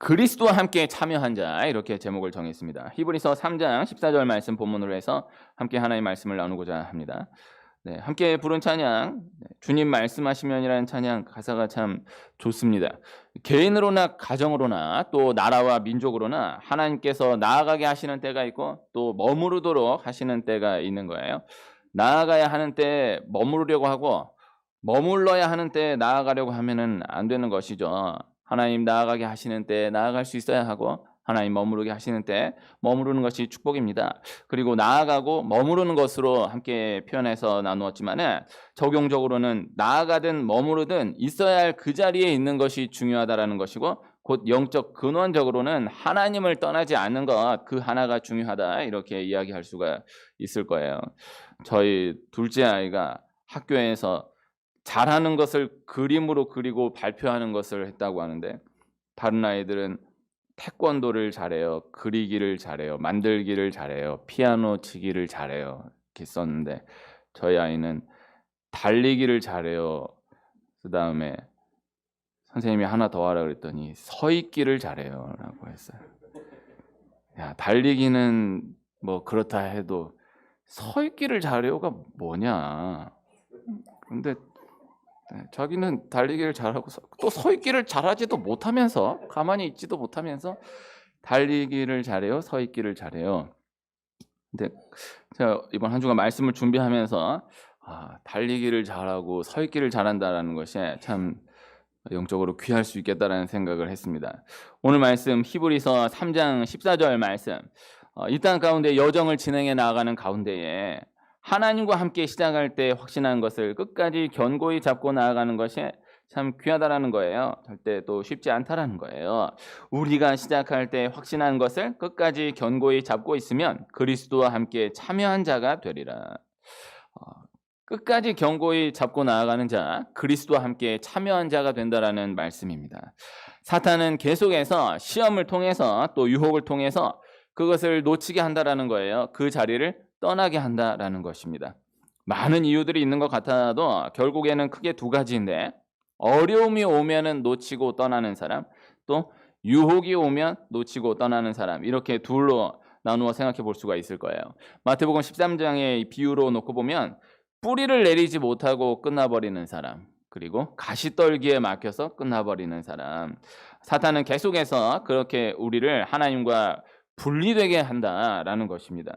그리스도와 함께 참여한 자 이렇게 제목을 정했습니다. 히브리서 3장 14절 말씀 본문으로 해서 함께 하나님의 말씀을 나누고자 합니다. 네, 함께 부른 찬양 주님 말씀하시면이라는 찬양 가사가 참 좋습니다. 개인으로나 가정으로나 또 나라와 민족으로나 하나님께서 나아가게 하시는 때가 있고 또 머무르도록 하시는 때가 있는 거예요. 나아가야 하는 때 머무르려고 하고 머물러야 하는 때 나아가려고 하면은 안 되는 것이죠. 하나님 나아가게 하시는 때 나아갈 수 있어야 하고 하나님 머무르게 하시는 때 머무르는 것이 축복입니다. 그리고 나아가고 머무르는 것으로 함께 표현해서 나누었지만은 적용적으로는 나아가든 머무르든 있어야 할 그 자리에 있는 것이 중요하다라는 것이고 곧 영적 근원적으로는 하나님을 떠나지 않는 것 그 하나가 중요하다 이렇게 이야기할 수가 있을 거예요. 저희 둘째 아이가 학교에서 잘하는 것을 그림으로 그리고 발표하는 것을 했다고 하는데 다른 아이들은 태권도를 잘해요. 그리기를 잘해요. 만들기를 잘해요. 피아노 치기를 잘해요. 이렇게 썼는데 저희 아이는 달리기를 잘해요. 그다음에 선생님이 하나 더 하라 그랬더니 서 있기를 잘해요라고 했어요. 야, 달리기는 뭐 그렇다 해도 서 있기를 잘해요가 뭐냐. 근데 자기는 달리기를 잘하고 또 서 있기를 잘하지도 못하면서 가만히 있지도 못하면서 달리기를 잘해요. 서 있기를 잘해요. 근데 제가 이번 한 주간 말씀을 준비하면서 달리기를 잘하고 서 있기를 잘한다라는 것이 참 영적으로 귀할 수 있겠다라는 생각을 했습니다. 오늘 말씀 히브리서 3장 14절 말씀 이 땅 가운데 여정을 진행해 나아가는 가운데에 하나님과 함께 시작할 때 확신한 것을 끝까지 견고히 잡고 나아가는 것이 참 귀하다라는 거예요. 절대 또 쉽지 않다라는 거예요. 우리가 시작할 때 확신한 것을 끝까지 견고히 잡고 있으면 그리스도와 함께 참여한 자가 되리라. 끝까지 견고히 잡고 나아가는 자, 그리스도와 함께 참여한 자가 된다라는 말씀입니다. 사탄은 계속해서 시험을 통해서 또 유혹을 통해서 그것을 놓치게 한다라는 거예요. 그 자리를 떠나게 한다라는 것입니다. 많은 이유들이 있는 것 같아도 결국에는 크게 두 가지인데 어려움이 오면은 놓치고 떠나는 사람, 또 유혹이 오면 놓치고 떠나는 사람 이렇게 둘로 나누어 생각해 볼 수가 있을 거예요. 마태복음 13장의 비유로 놓고 보면 뿌리를 내리지 못하고 끝나버리는 사람, 그리고 가시떨기에 막혀서 끝나버리는 사람. 사탄은 계속해서 그렇게 우리를 하나님과 분리되게 한다라는 것입니다.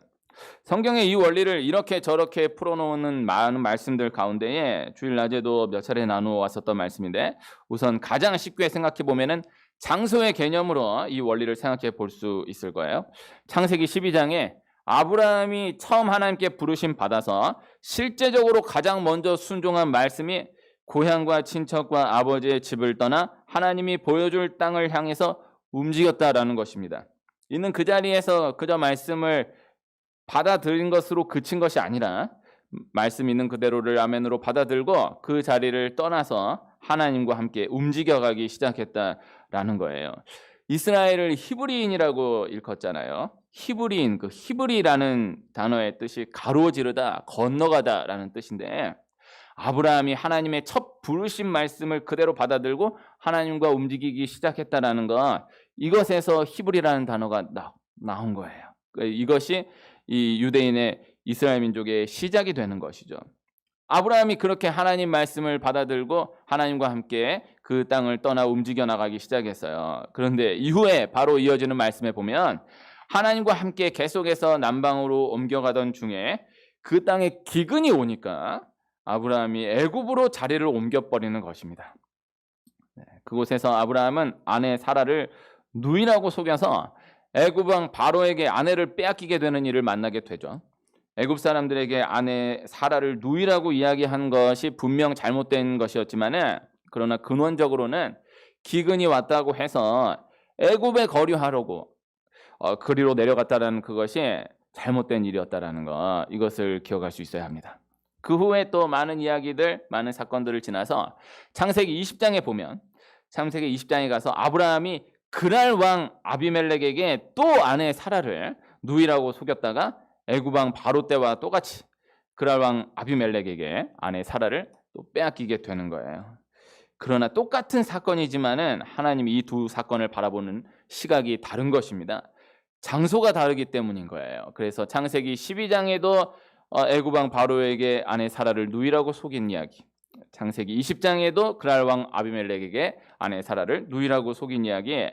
성경의 이 원리를 이렇게 저렇게 풀어놓는 많은 말씀들 가운데에 주일 낮에도 몇 차례 나누어 왔었던 말씀인데 우선 가장 쉽게 생각해 보면은 장소의 개념으로 이 원리를 생각해 볼 수 있을 거예요. 창세기 12장에 아브라함이 처음 하나님께 부르심 받아서 실제적으로 가장 먼저 순종한 말씀이 고향과 친척과 아버지의 집을 떠나 하나님이 보여줄 땅을 향해서 움직였다라는 것입니다. 있는 그 자리에서 그저 말씀을 받아들인 것으로 그친 것이 아니라 말씀 있는 그대로를 아멘으로 받아들고 그 자리를 떠나서 하나님과 함께 움직여가기 시작했다라는 거예요. 이스라엘을 히브리인이라고 일컫잖아요. 히브리인, 그 히브리라는 단어의 뜻이 가로지르다, 건너가다라는 뜻인데 아브라함이 하나님의 첫 부르신 말씀을 그대로 받아들고 하나님과 움직이기 시작했다라는 것, 이것에서 히브리라는 단어가 나온 거예요. 이것이 이 유대인의 이스라엘 민족의 시작이 되는 것이죠. 아브라함이 그렇게 하나님 말씀을 받아들고 하나님과 함께 그 땅을 떠나 움직여 나가기 시작했어요. 그런데 이후에 바로 이어지는 말씀에 보면 하나님과 함께 계속해서 남방으로 옮겨가던 중에 그 땅에 기근이 오니까 아브라함이 애굽으로 자리를 옮겨버리는 것입니다. 그곳에서 아브라함은 아내 사라를 누이라고 속여서 애굽 왕 바로에게 아내를 빼앗기게 되는 일을 만나게 되죠. 애굽 사람들에게 아내 사라를 누이라고 이야기한 것이 분명 잘못된 것이었지만은 그러나 근원적으로는 기근이 왔다고 해서 애굽에 거류하려고 그리로 내려갔다라는 그것이 잘못된 일이었다라는 것, 이것을 기억할 수 있어야 합니다. 그 후에 또 많은 이야기들, 많은 사건들을 지나서 창세기 20장에 보면 창세기 20장에 가서 아브라함이 그랄 왕 아비멜렉에게 또 아내 사라를 누이라고 속였다가 애굽 왕 바로 때와 똑같이 그랄 왕 아비멜렉에게 아내 사라를 또 빼앗기게 되는 거예요. 그러나 똑같은 사건이지만은 하나님이 이 두 사건을 바라보는 시각이 다른 것입니다. 장소가 다르기 때문인 거예요. 그래서 창세기 12장에도 애굽 왕 바로에게 아내 사라를 누이라고 속인 이야기, 창세기 20장에도 그랄 왕 아비멜렉에게 아내 사라를 누이라고 속인 이야기,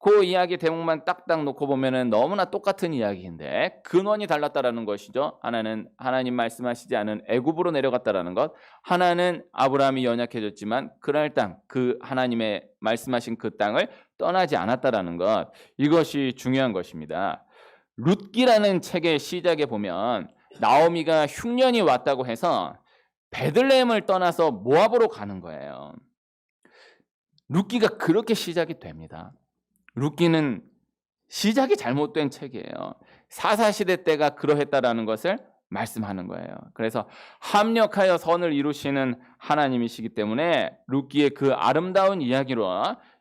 그 이야기 대목만 딱딱 놓고 보면은 너무나 똑같은 이야기인데 근원이 달랐다라는 것이죠. 하나는 하나님 말씀하시지 않은 애굽으로 내려갔다라는 것, 하나는 아브라함이 연약해졌지만 그랄 땅, 그 하나님의 말씀하신 그 땅을 떠나지 않았다라는 것, 이것이 중요한 것입니다. 룻기라는 책의 시작에 보면 나오미가 흉년이 왔다고 해서 베들레헴을 떠나서 모압으로 가는 거예요. 룻기가 그렇게 시작이 됩니다. 룻기는 시작이 잘못된 책이에요. 사사시대 때가 그러했다라는 것을 말씀하는 거예요. 그래서 합력하여 선을 이루시는 하나님이시기 때문에 룻기의 그 아름다운 이야기로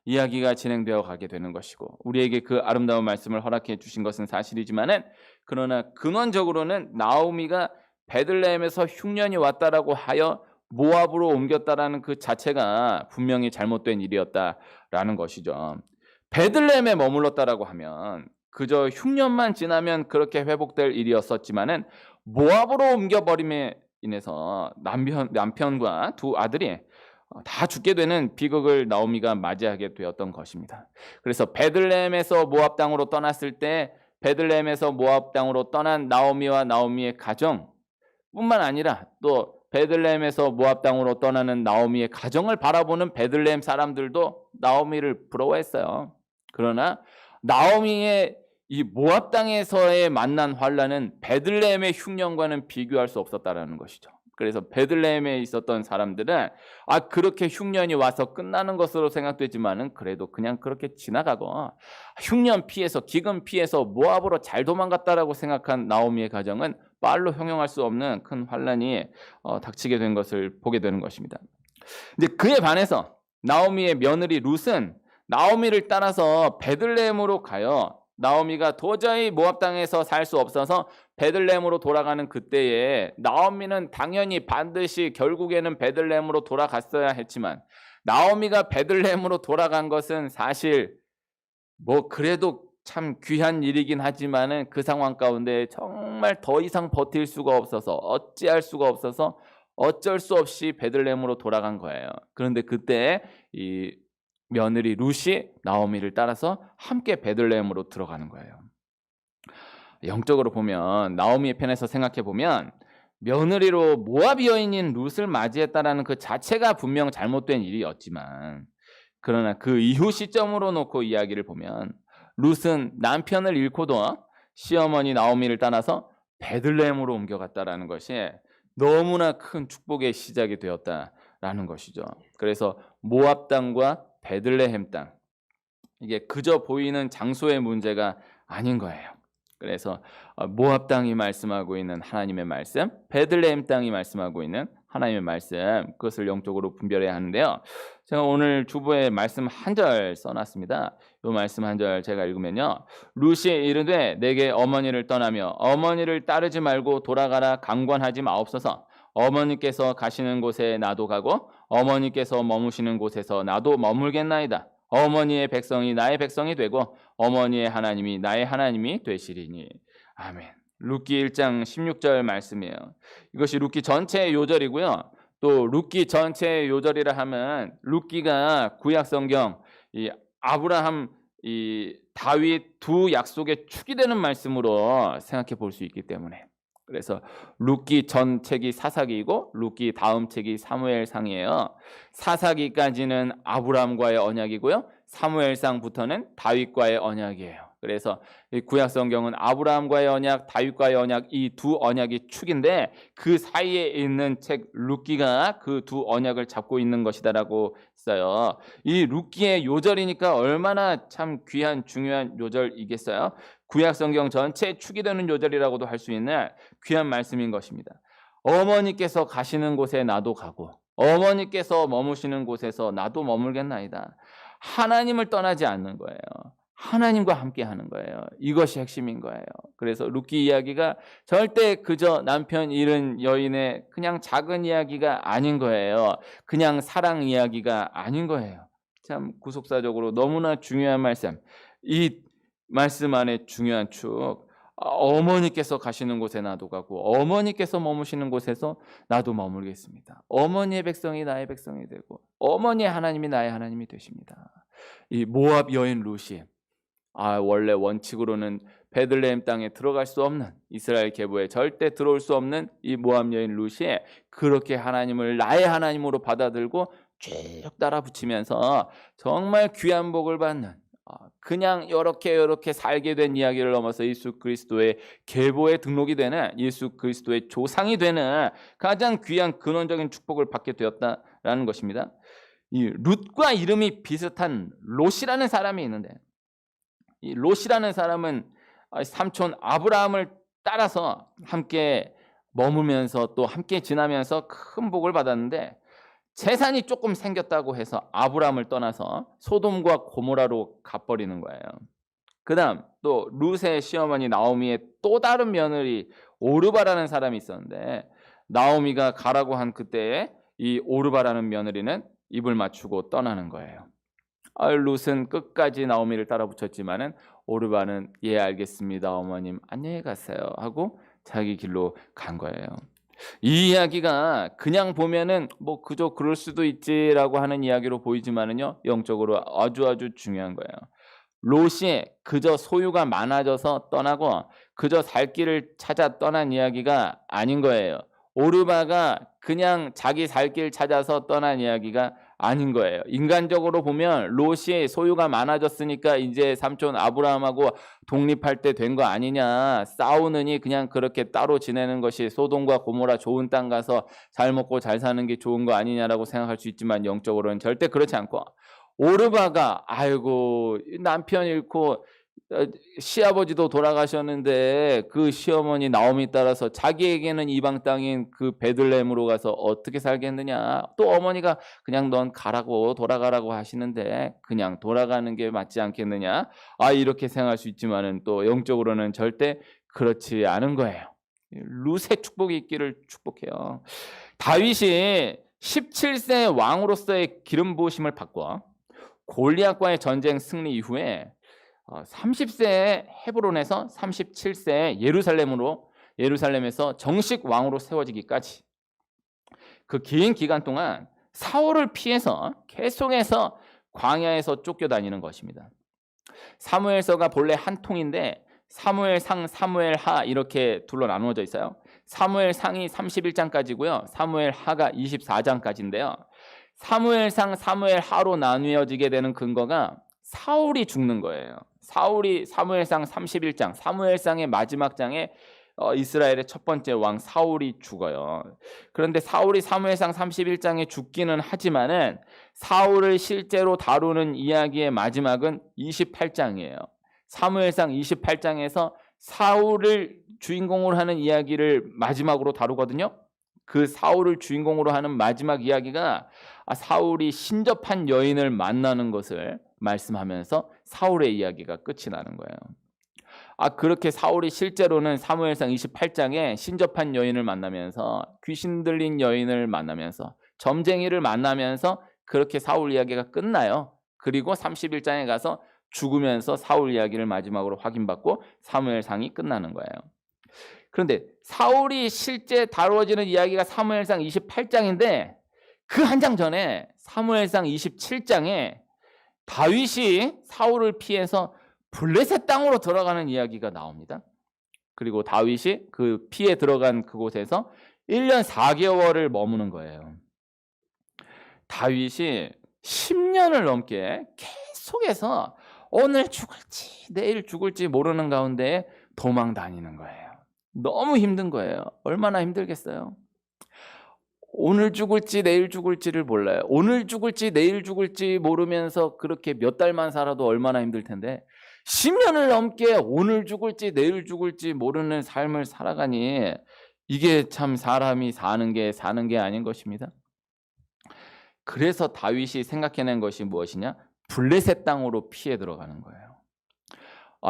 이야기가 진행되어 가게 되는 것이고, 우리에게 그 아름다운 말씀을 허락해 주신 것은 사실이지만은, 그러나 근원적으로는 나오미가 베들레헴에서 흉년이 왔다라고 하여 모압으로 옮겼다라는 그 자체가 분명히 잘못된 일이었다라는 것이죠. 베들레헴에 머물렀다라고 하면 그저 흉년만 지나면 그렇게 회복될 일이었었지만은 모압으로 옮겨버림에 인해서 남편과 두 아들이 다 죽게 되는 비극을 나오미가 맞이하게 되었던 것입니다. 그래서 베들레헴에서 모압 땅으로 떠났을 때 베들레헴에서 모압 땅으로 떠난 나오미와 나오미의 가정 뿐만 아니라 또 베들레헴에서 모압 땅으로 떠나는 나오미의 가정을 바라보는 베들레헴 사람들도 나오미를 부러워했어요. 그러나 나오미의 이 모압 땅에서의 만난 환난은 베들레헴의 흉년과는 비교할 수 없었다라는 것이죠. 그래서 베들레헴에 있었던 사람들은 그렇게 흉년이 와서 끝나는 것으로 생각되지만은 그래도 그냥 그렇게 지나가고 흉년 피해서 기근 피해서 모압으로 잘 도망갔다라고 생각한 나오미의 가정은 말로 형용할 수 없는 큰 환난이 닥치게 된 것을 보게 되는 것입니다. 이제 그에 반해서 나오미의 며느리 룻은 나오미를 따라서 베들레헴으로 가요. 나오미가 도저히 모압 땅에서 살 수 없어서 베들레헴으로 돌아가는 그때에 나오미는 당연히 반드시 결국에는 베들레헴으로 돌아갔어야 했지만, 나오미가 베들레헴으로 돌아간 것은 사실 그래도 참 귀한 일이긴 하지만은 그 상황 가운데 정말 더 이상 버틸 수가 없어서 어찌할 수가 없어서 어쩔 수 없이 베들레헴으로 돌아간 거예요. 그런데 그때 이 며느리 룻이 나오미를 따라서 함께 베들레헴으로 들어가는 거예요. 영적으로 보면 나오미의 편에서 생각해 보면 며느리로 모압 여인인 룻을 맞이했다라는 그 자체가 분명 잘못된 일이었지만, 그러나 그 이후 시점으로 놓고 이야기를 보면 룻은 남편을 잃고도 시어머니 나오미를 따라서 베들레헴으로 옮겨갔다라는 것이 너무나 큰 축복의 시작이 되었다라는 것이죠. 그래서 모압 땅과 베들레헴 땅, 이게 그저 보이는 장소의 문제가 아닌 거예요. 그래서 모압 땅이 말씀하고 있는 하나님의 말씀, 베들레헴 땅이 말씀하고 있는 하나님의 말씀, 그것을 영적으로 분별해야 하는데요. 제가 오늘 주보에 말씀 한 절 써놨습니다. 이 말씀 한 절 제가 읽으면요. 룻이 이르되 내게 어머니를 떠나며 어머니를 따르지 말고 돌아가라 강권하지 마옵소서. 어머니께서 가시는 곳에 나도 가고 어머니께서 머무시는 곳에서 나도 머물겠나이다. 어머니의 백성이 나의 백성이 되고 어머니의 하나님이 나의 하나님이 되시리니. 아멘. 룻기 1장 16절 말씀이에요. 이것이 룻기 전체의 요절이고요. 또 룻기 전체의 요절이라 하면 룻기가 구약 성경 이 아브라함 이 다윗 두 약속의 축이 되는 말씀으로 생각해 볼 수 있기 때문에, 그래서 룻기 전 책이 사사기이고 룻기 다음 책이 사무엘상이에요. 사사기까지는 아브라함과의 언약이고요. 사무엘상부터는 다윗과의 언약이에요. 그래서 구약 성경은 아브라함과의 언약, 다윗과의 언약, 이 두 언약이 축인데 그 사이에 있는 책 룻기가 그 두 언약을 잡고 있는 것이다라고 써요. 이 룻기의 요절이니까 얼마나 참 귀한 중요한 요절이겠어요. 구약 성경 전체에 축이 되는 요절이라고도 할 수 있는 귀한 말씀인 것입니다. 어머니께서 가시는 곳에 나도 가고 어머니께서 머무시는 곳에서 나도 머물겠나이다. 하나님을 떠나지 않는 거예요. 하나님과 함께 하는 거예요. 이것이 핵심인 거예요. 그래서 룻기 이야기가 절대 그저 남편 잃은 여인의 그냥 작은 이야기가 아닌 거예요. 그냥 사랑 이야기가 아닌 거예요. 참 구속사적으로 너무나 중요한 말씀. 이 말씀 안에 중요한 축. 어머니께서 가시는 곳에 나도 가고 어머니께서 머무시는 곳에서 나도 머물겠습니다. 어머니의 백성이 나의 백성이 되고 어머니의 하나님이 나의 하나님이 되십니다. 이 모압 여인 룻이 원래 원칙으로는 베들레헴 땅에 들어갈 수 없는, 이스라엘 계보에 절대 들어올 수 없는 이 모압 여인 룻이 그렇게 하나님을 나의 하나님으로 받아들고 쭉 따라 붙이면서 정말 귀한 복을 받는, 그냥 이렇게 살게 된 이야기를 넘어서 예수 그리스도의 계보에 등록이 되는, 예수 그리스도의 조상이 되는 가장 귀한 근원적인 축복을 받게 되었다라는 것입니다. 이 룻과 이름이 비슷한 롯이라는 사람이 있는데, 이 롯이라는 사람은 삼촌 아브라함을 따라서 함께 머물면서 또 함께 지나면서 큰 복을 받았는데, 재산이 조금 생겼다고 해서 아브라함을 떠나서 소돔과 고모라로 가버리는 거예요. 그 다음 또 룻의 시어머니 나오미의 또 다른 며느리 오르바라는 사람이 있었는데, 나오미가 가라고 한 그때에 이 오르바라는 며느리는 입을 맞추고 떠나는 거예요. 룻은 끝까지 나오미를 따라 붙였지만은 오르바는 예 알겠습니다 어머님 안녕히 가세요 하고 자기 길로 간 거예요. 이 이야기가 그냥 보면은 뭐 그저 그럴 수도 있지라고 하는 이야기로 보이지만은요, 영적으로 아주 중요한 거예요. 롯이 그저 소유가 많아져서 떠나고 그저 살 길을 찾아 떠난 이야기가 아닌 거예요. 오르바가 그냥 자기 살 길 찾아서 떠난 이야기가 아닌 거예요. 인간적으로 보면 롯이 소유가 많아졌으니까 이제 삼촌 아브라함하고 독립할 때 된 거 아니냐, 싸우느니 그냥 그렇게 따로 지내는 것이 소돔과 고모라 좋은 땅 가서 잘 먹고 잘 사는 게 좋은 거 아니냐라고 생각할 수 있지만, 영적으로는 절대 그렇지 않고, 오르바가 아이고 남편 잃고 시아버지도 돌아가셨는데 그 시어머니 나오미 따라서 자기에게는 이방 땅인 그 베들레헴으로 가서 어떻게 살겠느냐, 또 어머니가 그냥 넌 가라고 돌아가라고 하시는데 그냥 돌아가는 게 맞지 않겠느냐, 이렇게 생각할 수 있지만은 또 영적으로는 절대 그렇지 않은 거예요. 룻의 축복이 있기를 축복해요. 다윗이 17세 왕으로서의 기름 부으심을 받고 골리앗과의 전쟁 승리 이후에 30세에 헤브론에서 37세에 예루살렘에서 정식 왕으로 세워지기까지 그 긴 기간 동안 사울을 피해서 계속해서 광야에서 쫓겨다니는 것입니다. 사무엘서가 본래 한 통인데 사무엘상, 사무엘하 이렇게 둘로 나누어져 있어요. 사무엘상이 31장까지고요. 사무엘하가 24장까지인데요. 사무엘상, 사무엘하로 나뉘어지게 되는 근거가 사울이 죽는 거예요. 사울이 사무엘상 31장, 사무엘상의 마지막 장에 이스라엘의 첫 번째 왕 사울이 죽어요. 그런데 사울이 사무엘상 31장에 죽기는 하지만은 사울을 실제로 다루는 이야기의 마지막은 28장이에요. 사무엘상 28장에서 사울을 주인공으로 하는 이야기를 마지막으로 다루거든요. 그 사울을 주인공으로 하는 마지막 이야기가 사울이 신접한 여인을 만나는 것을 말씀하면서 사울의 이야기가 끝이 나는 거예요. 그렇게 사울이 실제로는 사무엘상 28장에 신접한 여인을 만나면서, 귀신 들린 여인을 만나면서, 점쟁이를 만나면서 그렇게 사울 이야기가 끝나요. 그리고 31장에 가서 죽으면서 사울 이야기를 마지막으로 확인받고 사무엘상이 끝나는 거예요. 그런데 사울이 실제 다루어지는 이야기가 사무엘상 28장인데 그 한 장 전에 사무엘상 27장에 다윗이 사울을 피해서 블레셋 땅으로 들어가는 이야기가 나옵니다. 그리고 다윗이 그 피해 들어간 그곳에서 1년 4개월을 머무는 거예요. 다윗이 10년을 넘게 계속해서 오늘 죽을지 내일 죽을지 모르는 가운데 도망 다니는 거예요. 너무 힘든 거예요. 얼마나 힘들겠어요. 오늘 죽을지 내일 죽을지를 몰라요. 오늘 죽을지 내일 죽을지 모르면서 그렇게 몇 달만 살아도 얼마나 힘들 텐데 10년을 넘게 오늘 죽을지 내일 죽을지 모르는 삶을 살아가니 이게 참 사람이 사는 게 아닌 것입니다. 그래서 다윗이 생각해낸 것이 무엇이냐? 블레셋 땅으로 피해 들어가는 거예요.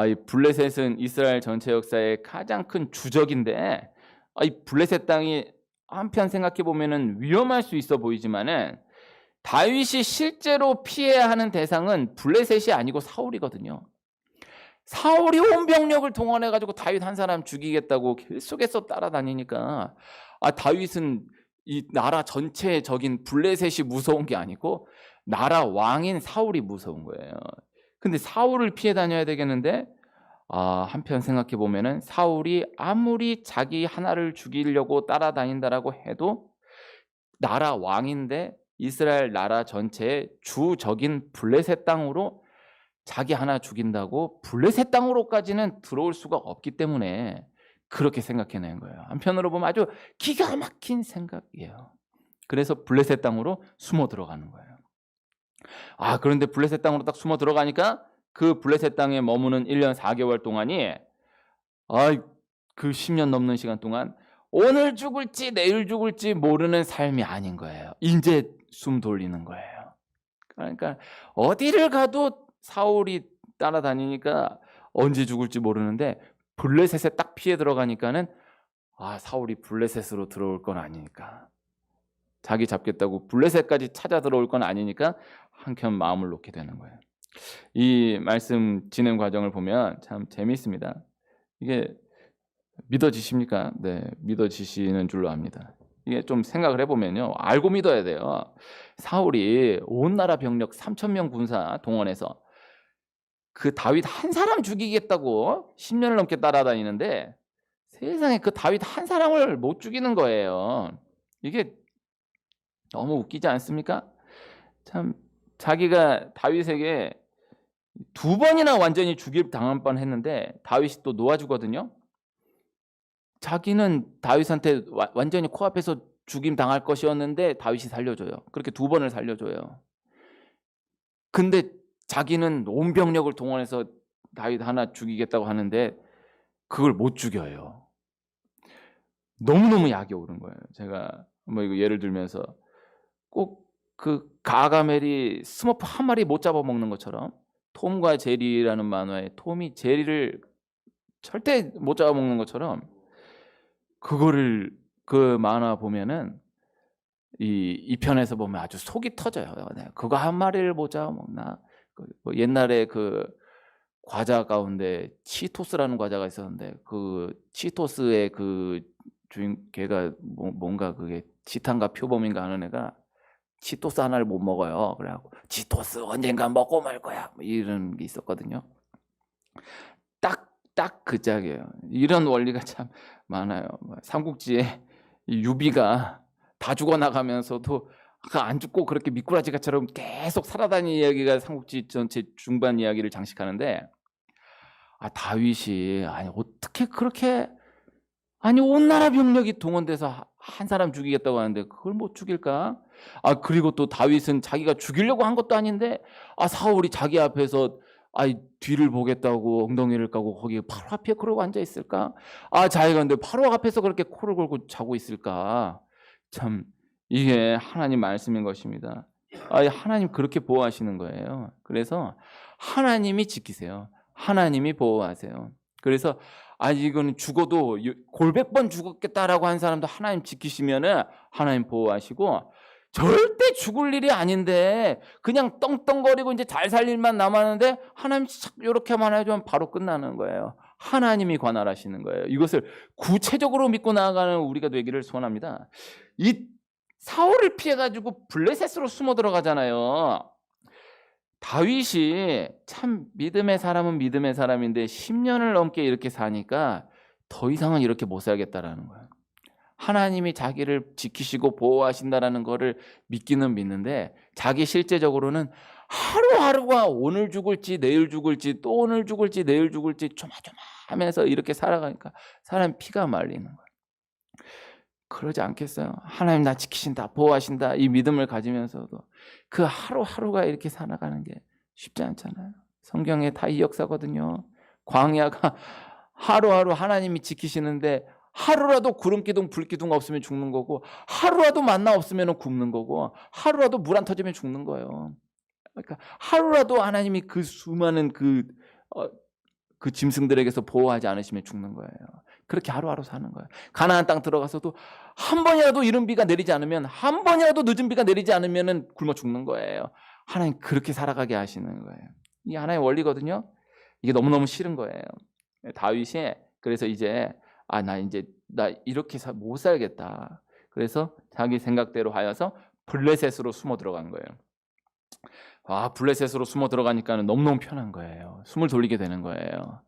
이 블레셋은 이스라엘 전체 역사의 가장 큰 주적인데 이 블레셋 땅이 한편 생각해 보면은 위험할 수 있어 보이지만은 다윗이 실제로 피해야 하는 대상은 블레셋이 아니고 사울이거든요. 사울이 온 병력을 동원해 가지고 다윗 한 사람 죽이겠다고 계속해서 따라다니니까 다윗은 이 나라 전체의 적인 블레셋이 무서운 게 아니고 나라 왕인 사울이 무서운 거예요. 근데 사울을 피해 다녀야 되겠는데 한편 생각해 보면은 사울이 아무리 자기 하나를 죽이려고 따라다닌다라고 해도 나라 왕인데 이스라엘 나라 전체의 주적인 블레셋 땅으로 자기 하나 죽인다고 블레셋 땅으로까지는 들어올 수가 없기 때문에 그렇게 생각해낸 거예요. 한편으로 보면 아주 기가 막힌 생각이에요. 그래서 블레셋 땅으로 숨어 들어가는 거예요. 그런데 블레셋 땅으로 딱 숨어 들어가니까 그 블레셋 땅에 머무는 1년 4개월 동안이 그 10년 넘는 시간 동안 오늘 죽을지 내일 죽을지 모르는 삶이 아닌 거예요. 이제 숨 돌리는 거예요. 그러니까 어디를 가도 사울이 따라다니니까 언제 죽을지 모르는데 블레셋에 딱 피해 들어가니까는 사울이 블레셋으로 들어올 건 아니니까 자기 잡겠다고 블레셋까지 찾아 들어올 건 아니니까 한켠 마음을 놓게 되는 거예요. 이 말씀 진행 과정을 보면 참 재미있습니다. 이게 믿어지십니까? 네, 믿어지시는 줄로 압니다. 이게 좀 생각을 해보면요, 알고 믿어야 돼요. 사울이 온 나라 병력 3,000명 군사 동원해서 그 다윗 한 사람 죽이겠다고 10년을 넘게 따라다니는데 세상에 그 다윗 한 사람을 못 죽이는 거예요. 이게 너무 웃기지 않습니까? 참 자기가 다윗에게 2번이나 완전히 죽일 당한 뻔 했는데 다윗이 또 놓아주거든요. 자기는 다윗한테 완전히 코앞에서 죽임 당할 것이었는데 다윗이 살려줘요. 그렇게 2번을 살려줘요. 근데 자기는 온 병력을 동원해서 다윗 하나 죽이겠다고 하는데 그걸 못 죽여요. 너무너무 약이 오른 거예요. 제가 이거 예를 들면서 꼭 그 가가멜이 스머프 한 마리 못 잡아먹는 것처럼 톰과 제리라는 만화에 톰이 제리를 절대 못 잡아먹는 것처럼 그거를 그 만화 보면은 이 편에서 보면 아주 속이 터져요. 그거 한 마리를 못 잡아먹나? 옛날에 그 과자 가운데 치토스라는 과자가 있었는데 그 치토스의 그 주인 걔가 뭔가 그게 치탄가 표범인가 하는 애가 치토스 하나를 못 먹어요. 그래갖고 치토스 언젠가 먹고 말 거야 이런 게 있었거든요. 딱 그 짝이에요. 이런 원리가 참 많아요. 삼국지에 유비가 다 죽어나가면서도 안 죽고 그렇게 미꾸라지가처럼 계속 살아다니는 이야기가 삼국지 전체 중반 이야기를 장식하는데 다윗이 어떻게 그렇게 온 나라 병력이 동원돼서 한 사람 죽이겠다고 하는데 그걸 못 죽일까? 그리고 또 다윗은 자기가 죽이려고 한 것도 아닌데 사울이 자기 앞에서 뒤를 보겠다고 엉덩이를 까고 거기 바로 앞에 그러고 앉아 있을까? 자기가 근데 바로 앞에서 그렇게 코를 골고 자고 있을까? 참 이게 하나님 말씀인 것입니다. 하나님 그렇게 보호하시는 거예요. 그래서 하나님이 지키세요. 하나님이 보호하세요. 그래서 이거는 죽어도 골백번 죽었겠다라고 한 사람도 하나님 지키시면은 하나님 보호하시고 절대 죽을 일이 아닌데 그냥 떵떵거리고 이제 잘 살 일만 남았는데 하나님 이렇게만 해주면 바로 끝나는 거예요. 하나님이 관할하시는 거예요. 이것을 구체적으로 믿고 나아가는 우리가 되기를 소원합니다. 이 사울을 피해가지고 블레셋으로 숨어 들어가잖아요. 다윗이 참 믿음의 사람은 믿음의 사람인데 10년을 넘게 이렇게 사니까 더 이상은 이렇게 못 살겠다라는 거예요. 하나님이 자기를 지키시고 보호하신다라는 거를 믿기는 믿는데 자기 실제적으로는 하루하루가 오늘 죽을지 내일 죽을지 또 오늘 죽을지 내일 죽을지 조마조마하면서 이렇게 살아가니까 사람 피가 말리는 거예요. 그러지 않겠어요? 하나님 나 지키신다 보호하신다 이 믿음을 가지면서도 그 하루하루가 이렇게 살아가는 게 쉽지 않잖아요. 성경에 다 이 역사거든요. 광야가 하루하루 하나님이 지키시는데 하루라도 구름기둥 불기둥 없으면 죽는 거고 하루라도 만나 없으면 굶는 거고 하루라도 물 안 터지면 죽는 거예요. 그러니까 하루라도 하나님이 그 수많은 그 그 짐승들에게서 보호하지 않으시면 죽는 거예요. 그렇게 하루하루 사는 거예요. 가나안 땅 들어가서도 한 번이라도 이른 비가 내리지 않으면, 한 번이라도 늦은 비가 내리지 않으면 굶어 죽는 거예요. 하나님 그렇게 살아가게 하시는 거예요. 이게 하나의 원리거든요. 이게 너무너무 싫은 거예요. 다윗이 그래서 이제 나 이렇게 못 살겠다. 그래서 자기 생각대로 하여서 블레셋으로 숨어 들어간 거예요. 블레셋으로 숨어 들어가니까는 너무너무 편한 거예요. 숨을 돌리게 되는 거예요.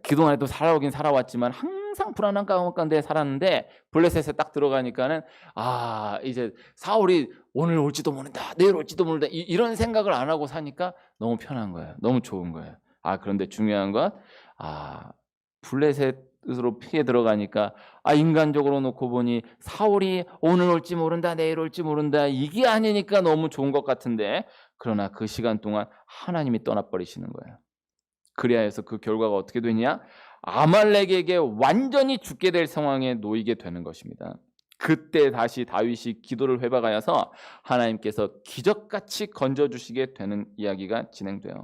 그동안에도 살아오긴 살아왔지만 항상 불안한 가운데 살았는데 블레셋에 딱 들어가니까는 이제 사울이 오늘 올지도 모른다, 내일 올지도 모른다, 이런 생각을 안 하고 사니까 너무 편한 거예요. 너무 좋은 거예요. 그런데 중요한 건 블레셋으로 피해 들어가니까 인간적으로 놓고 보니 사울이 오늘 올지 모른다, 내일 올지 모른다, 이게 아니니까 너무 좋은 것 같은데, 그러나 그 시간 동안 하나님이 떠나버리시는 거예요. 그래야 해서 그 결과가 어떻게 되냐? 아말렉에게 완전히 죽게 될 상황에 놓이게 되는 것입니다. 그때 다시 다윗이 기도를 회복하여서 하나님께서 기적같이 건져주시게 되는 이야기가 진행돼요.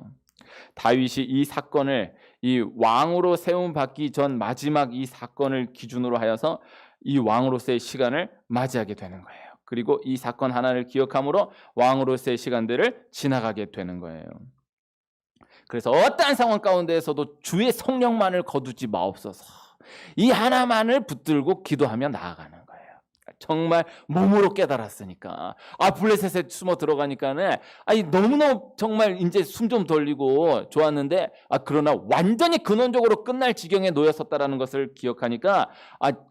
다윗이 이 사건을, 이 왕으로 세움 받기 전 마지막 이 사건을 기준으로 하여서 이 왕으로서의 시간을 맞이하게 되는 거예요. 그리고 이 사건 하나를 기억함으로 왕으로서의 시간들을 지나가게 되는 거예요. 그래서 어떠한 상황 가운데에서도 주의 성령만을 거두지 마옵소서, 이 하나만을 붙들고 기도하며 나아가는 거예요. 정말 몸으로 깨달았으니까. 블레셋에 숨어 들어가니까는 너무너무 정말 이제 숨 좀 돌리고 좋았는데, 그러나 완전히 근원적으로 끝날 지경에 놓였었다라는 것을 기억하니까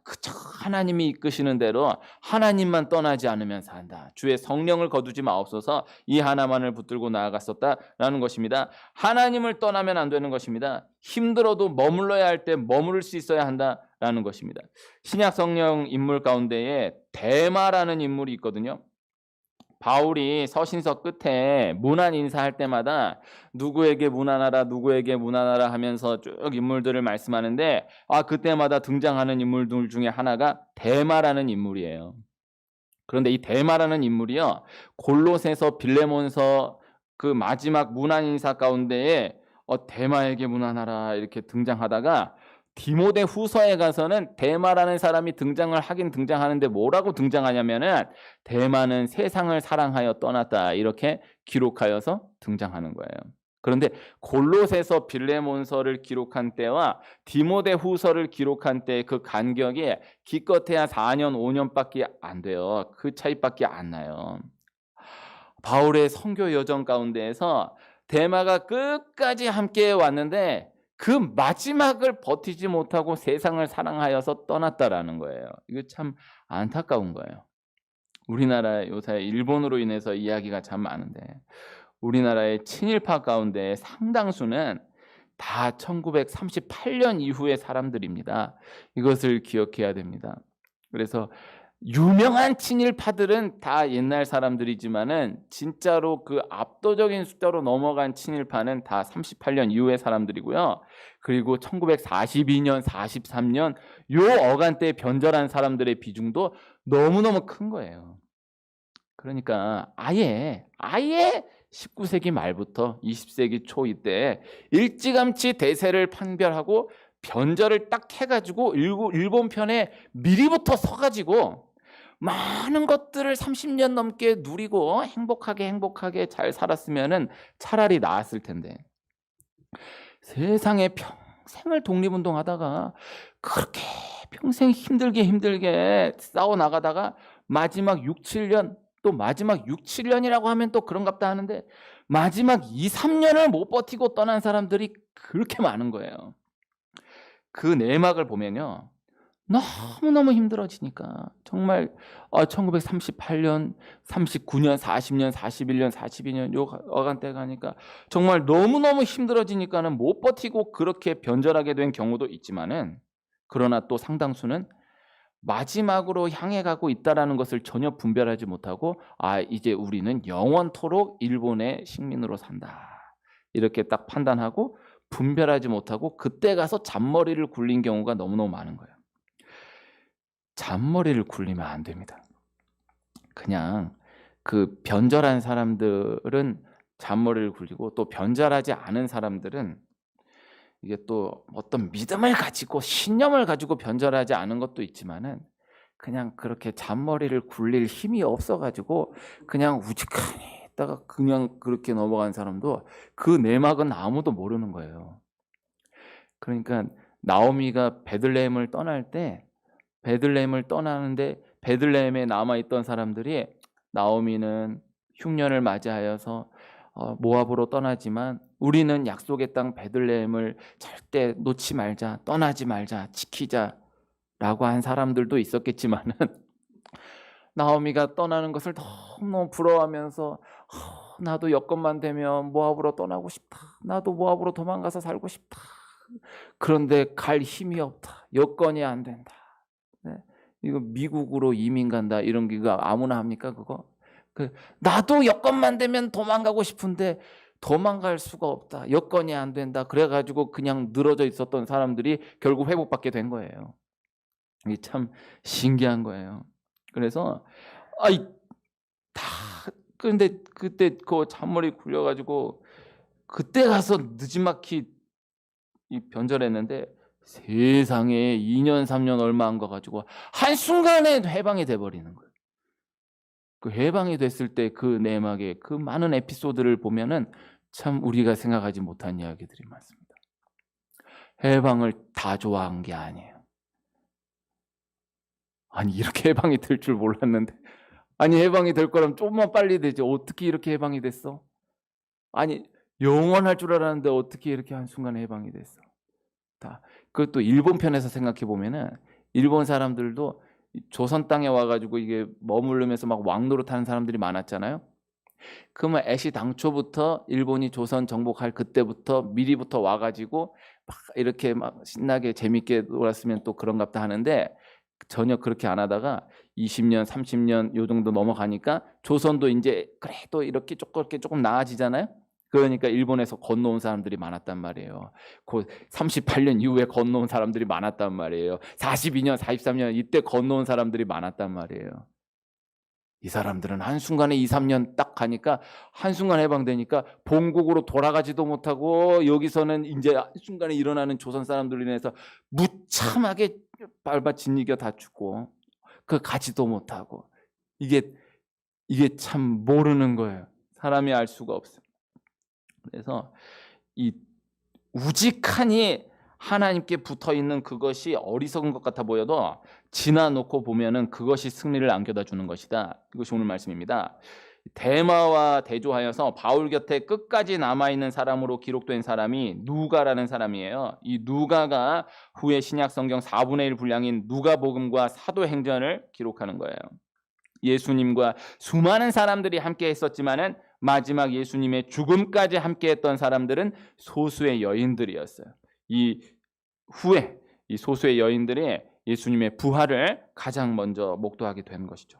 그저 하나님이 이끄시는 대로 하나님만 떠나지 않으면 산다, 주의 성령을 거두지 마옵소서, 이 하나만을 붙들고 나아갔었다라는 것입니다. 하나님을 떠나면 안 되는 것입니다. 힘들어도 머물러야 할 때 머무를 수 있어야 한다라는 것입니다. 신약 성령 인물 가운데에 데마라는 인물이 있거든요. 바울이 서신서 끝에 문안 인사할 때마다 누구에게 문안하라, 누구에게 문안하라 하면서 쭉 인물들을 말씀하는데, 그때마다 등장하는 인물들 중에 하나가 데마라는 인물이에요. 그런데 이 데마라는 인물이요, 골로새서, 빌레몬서 그 마지막 문안 인사 가운데에 데마에게 문안하라 이렇게 등장하다가, 디모데 후서에 가서는 데마라는 사람이 등장을 하긴 등장하는데 뭐라고 등장하냐면은 데마는 세상을 사랑하여 떠났다, 이렇게 기록하여서 등장하는 거예요. 그런데 골로새서, 빌레몬서를 기록한 때와 디모데 후서를 기록한 때 그 간격이 기껏해야 4년 5년밖에 안 돼요. 그 차이밖에 안 나요. 바울의 선교 여정 가운데에서 데마가 끝까지 함께 왔는데 그 마지막을 버티지 못하고 세상을 사랑하여서 떠났다라는 거예요. 이거 참 안타까운 거예요. 우리나라 요새 일본으로 인해서 이야기가 참 많은데, 우리나라의 친일파 가운데 상당수는 다 1938년 이후의 사람들입니다. 이것을 기억해야 됩니다. 그래서 유명한 친일파들은 다 옛날 사람들이지만은 진짜로 그 압도적인 숫자로 넘어간 친일파는 다 38년 이후의 사람들이고요. 그리고 1942년, 43년 요 어간때 변절한 사람들의 비중도 너무너무 큰 거예요. 그러니까 아예 19세기 말부터 20세기 초 이때 일찌감치 대세를 판별하고 변절을 딱 해가지고 일본 편에 미리부터 서가지고 많은 것들을 30년 넘게 누리고 행복하게 잘 살았으면은 차라리 나았을 텐데, 세상에 평생을 독립운동하다가 그렇게 평생 힘들게 싸워 나가다가 마지막 6, 7년, 또 마지막 6, 7년이라고 하면 또 그런갑다 하는데 마지막 2, 3년을 못 버티고 떠난 사람들이 그렇게 많은 거예요. 그 내막을 보면요, 너무너무 힘들어지니까 정말 1938년, 39년, 40년, 41년, 42년 요 어간때 가니까 정말 너무너무 힘들어지니까는 못 버티고 그렇게 변절하게 된 경우도 있지만은, 그러나 또 상당수는 마지막으로 향해 가고 있다라는 것을 전혀 분별하지 못하고 이제 우리는 영원토록 일본의 식민으로 산다, 이렇게 딱 판단하고 분별하지 못하고 그때 가서 잔머리를 굴린 경우가 너무너무 많은 거예요. 잔머리를 굴리면 안 됩니다. 그냥 그 변절한 사람들은 잔머리를 굴리고, 또 변절하지 않은 사람들은 이게 또 어떤 믿음을 가지고 신념을 가지고 변절하지 않은 것도 있지만은 그냥 그렇게 잔머리를 굴릴 힘이 없어 가지고 그냥 우직하니 있다가 그냥 그렇게 넘어간 사람도 그 내막은 아무도 모르는 거예요. 그러니까 나오미가 베들레헴을 떠날 때 베들레헴을 떠나는데 베들레헴에 남아 있던 사람들이 나오미는 흉년을 맞이하여서 모압으로 떠나지만 우리는 약속의 땅 베들레헴을 절대 놓지 말자, 떠나지 말자, 지키자라고 한 사람들도 있었겠지만은 나오미가 떠나는 것을 너무 부러워하면서 나도 여건만 되면 모압으로 떠나고 싶다. 나도 모압으로 도망가서 살고 싶다. 그런데 갈 힘이 없다. 여건이 안 된다. 네. 이거 미국으로 이민 간다 이런 게 아무나 합니까 그거? 나도 여건만 되면 도망가고 싶은데 도망갈 수가 없다. 여건이 안 된다. 그래가지고 그냥 늘어져 있었던 사람들이 결국 회복받게 된 거예요. 이게 참 신기한 거예요. 그래서 근데 그때 그 잔머리 굴려가지고 그때 가서 느지막이 변절했는데 세상에 2년 3년 얼마 안 가가지고 한순간에 해방이 돼버리는 거예요. 그 해방이 됐을 때 그 내막의 그 많은 에피소드를 보면은 참 우리가 생각하지 못한 이야기들이 많습니다. 해방을 다 좋아한 게 아니에요. 아니 이렇게 해방이 될 줄 몰랐는데 아니 해방이 될 거라면 조금만 빨리 되지 어떻게 이렇게 해방이 됐어? 아니 영원할 줄 알았는데 어떻게 이렇게 한순간에 해방이 됐어? 그것도 일본 편에서 생각해 보면은 일본 사람들도 조선 땅에 와가지고 이게 머무르면서 막 왕노릇하는 사람들이 많았잖아요. 그러면 애시당초부터 일본이 조선 정복할 그때부터 미리부터 와가지고 막 이렇게 막 신나게 재밌게 놀았으면 또 그런갑다 하는데 전혀 그렇게 안 하다가 20년, 30년 요 정도 넘어가니까 조선도 이제 그래도 이렇게 조금 나아지잖아요. 그러니까 일본에서 건너온 사람들이 많았단 말이에요. 그 38년 이후에 건너온 사람들이 많았단 말이에요. 42년, 43년 이때 건너온 사람들이 많았단 말이에요. 이 사람들은 한순간에 2, 3년 딱 가니까 한순간 해방되니까 본국으로 돌아가지도 못하고 여기서는 이제 한순간에 일어나는 조선 사람들로 인해서 무참하게 밟아 짓이겨 다 죽고 가지도 못하고 이게 참 모르는 거예요. 사람이 알 수가 없어요. 그래서 이 우직하니 하나님께 붙어있는 그것이 어리석은 것 같아 보여도 지나놓고 보면은 그것이 승리를 안겨다 주는 것이다. 이것이 오늘 말씀입니다. 대마와 대조하여서 바울 곁에 끝까지 남아있는 사람으로 기록된 사람이 누가라는 사람이에요. 이 누가가 후에 신약 성경 4분의 1 분량인 누가복음과 사도행전을 기록하는 거예요. 예수님과 수많은 사람들이 함께 했었지만은 마지막 예수님의 죽음까지 함께 했던 사람들은 소수의 여인들이었어요. 이 후에 이 소수의 여인들이 예수님의 부활을 가장 먼저 목도하게 된 것이죠.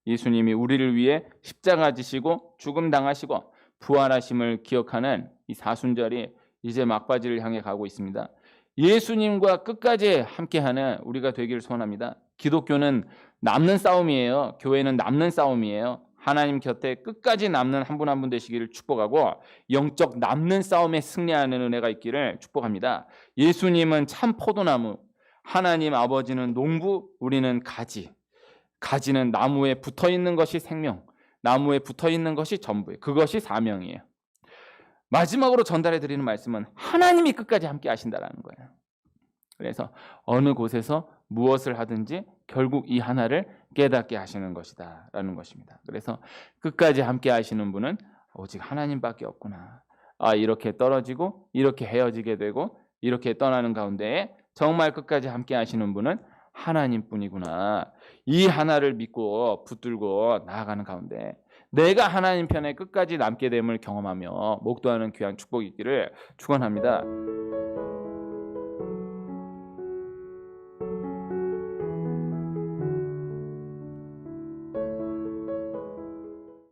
예수님이 우리를 위해 십자가 지시고 죽음 당하시고 부활하심을 기억하는 이 사순절이 이제 막바지를 향해 가고 있습니다. 예수님과 끝까지 함께하는 우리가 되기를 소원합니다. 기독교는 남는 싸움이에요. 교회는 남는 싸움이에요. 하나님 곁에 끝까지 남는 한 분 한 분 되시기를 축복하고 영적 남는 싸움에 승리하는 은혜가 있기를 축복합니다. 예수님은 참 포도나무, 하나님 아버지는 농부, 우리는 가지. 가지는 나무에 붙어있는 것이 생명, 나무에 붙어있는 것이 전부예요. 그것이 사명이에요. 마지막으로 전달해 드리는 말씀은 하나님이 끝까지 함께 하신다라는 거예요. 그래서 어느 곳에서 무엇을 하든지 결국 이 하나를 깨닫게 하시는 것이다 라는 것입니다. 그래서 끝까지 함께 하시는 분은 오직 하나님밖에 없구나. 이렇게 떨어지고 이렇게 헤어지게 되고 이렇게 떠나는 가운데 정말 끝까지 함께 하시는 분은 하나님뿐이구나. 이 하나를 믿고 붙들고 나아가는 가운데 내가 하나님 편에 끝까지 남게 됨을 경험하며 목도하는 귀한 축복이 있기를 축원합니다.